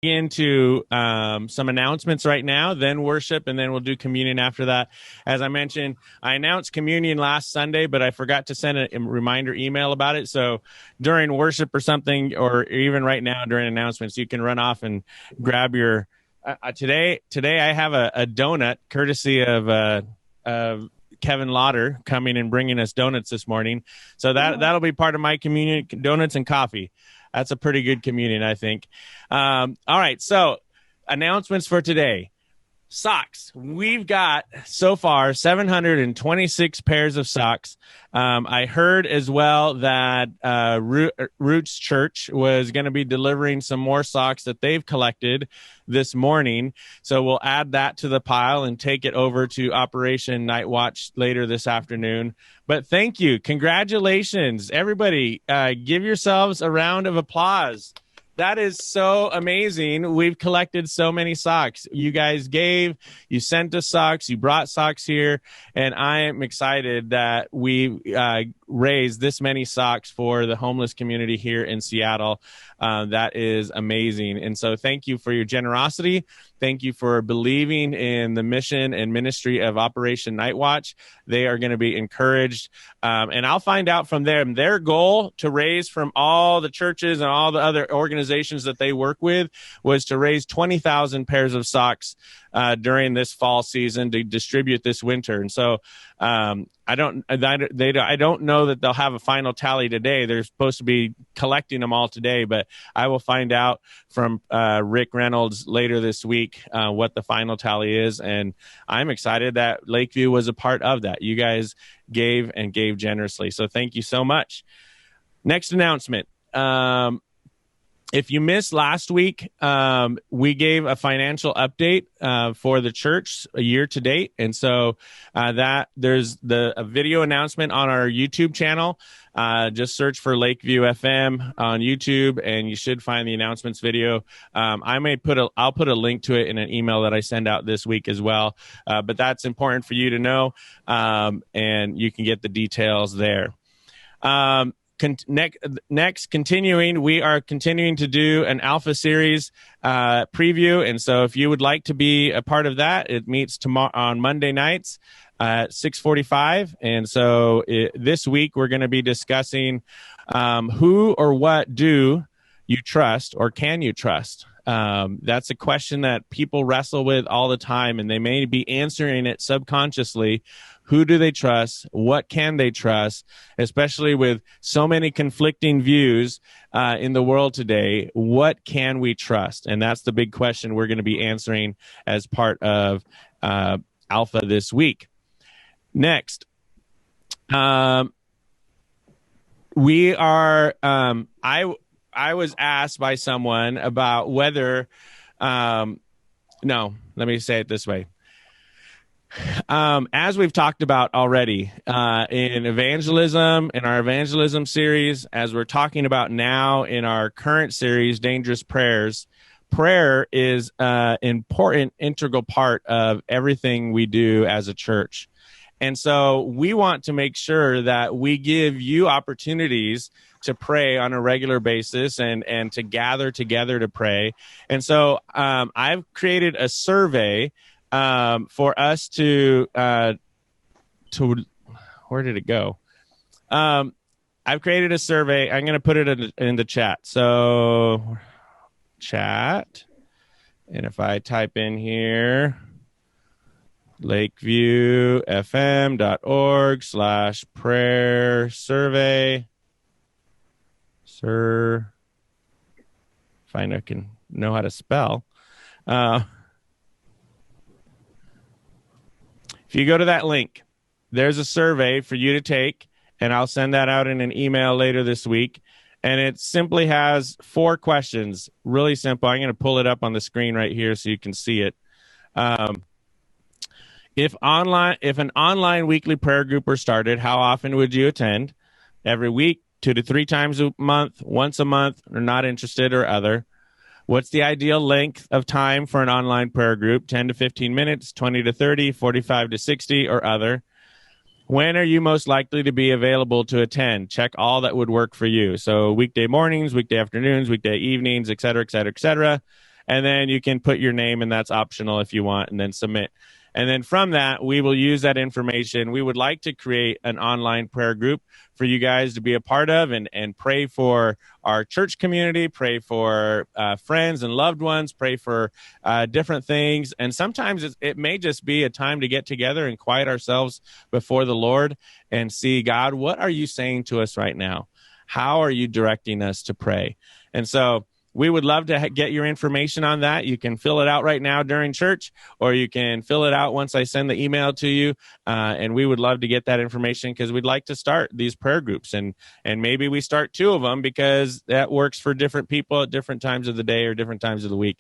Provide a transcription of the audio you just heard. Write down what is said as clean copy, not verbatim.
into some announcements right now, then worship, and then we'll do communion after that. As I mentioned, I announced communion last Sunday, but I forgot to send a reminder email about it. So during worship or something, or even right now during announcements, you can run off and grab your today I have a donut courtesy of Kevin Lauder coming and bringing us donuts this morning. So that'll be part of my communion, donuts and coffee. That's a pretty good communion, I think. All right, so announcements for today. Socks. We've got so far 726 pairs of socks. I heard as well that Roots Church was going to be delivering some more socks that they've collected this morning. So we'll add that to the pile and take it over to Operation Night Watch later this afternoon. But thank you. Congratulations, everybody. Give yourselves a round of applause. That is so amazing. We've collected so many socks. You guys gave, you sent us socks, you brought socks here, and I am excited that we raised this many socks for the homeless community here in Seattle. That is amazing. And so thank you for your generosity. Thank you for believing in the mission and ministry of Operation Night Watch. They are going to be encouraged. And I'll find out from them. Their goal to raise from all the churches and all the other organizations that they work with was to raise 20,000 pairs of socks during this fall season to distribute this winter. And so I don't know that they'll have a final tally today. They're supposed to be collecting them all today, but I will find out from Rick Reynolds later this week what the final tally is. And I'm excited that Lakeview was a part of that. You guys gave and gave generously. So thank you so much. Next announcement. If you missed last week, we gave a financial update for the church year to date. And so that there's a video announcement on our YouTube channel. Just search for Lakeview FM on YouTube, and you should find the announcements video. I'll put a link to it in an email that I send out this week as well. But that's important for you to know, and you can get the details there. Next, continuing, we are continuing to do an Alpha Series preview, and so if you would like to be a part of that, it meets tomorrow on Monday nights at 6:45. And so this week we're going to be discussing who or what do you trust, or can you trust? That's a question that people wrestle with all the time, and they may be answering it subconsciously. Who do they trust? What can they trust? Especially with so many conflicting views in the world today, what can we trust? And that's the big question we're going to be answering as part of Alpha this week. Next, we are. I was asked by someone about whether. No, let me say it this way. As we've talked about already in evangelism, in our evangelism series, as we're talking about now in our current series, Dangerous Prayers, prayer is an important, integral part of everything we do as a church. And so we want to make sure that we give you opportunities to pray on a regular basis and to gather together to pray. And so I've created a survey for us to where did it go? I've created a survey. I'm going to put it in the chat. So chat. And if I type in here, lakeviewfm.org/prayer survey. Sir, if I can know how to spell. If you go to that link, there's a survey for you to take, and I'll send that out in an email later this week. And it simply has 4 questions, really simple. I'm going to pull it up on the screen right here so you can see it. If an online weekly prayer group were started, how often would you attend? Every week, 2 to 3 times a month, once a month, or not interested, or other? What's the ideal length of time for an online prayer group? 10 to 15 minutes, 20 to 30, 45 to 60, or other? When are you most likely to be available to attend? Check all that would work for you. So weekday mornings, weekday afternoons, weekday evenings, et cetera, et cetera, et cetera. and then you can put your name, and that's optional if you want, and then submit. And then from that, we will use that information. We would like to create an online prayer group for you guys to be a part of, and pray for our church community, pray for friends and loved ones, pray for different things. And sometimes it may just be a time to get together and quiet ourselves before the Lord and see, God, what are you saying to us right now? How are you directing us to pray? And so we would love to get your information on that. You can fill it out right now during church, or you can fill it out once I send the email to you. And we would love to get that information, because we'd like to start these prayer groups. And maybe we start 2 of them, because that works for different people at different times of the day or different times of the week.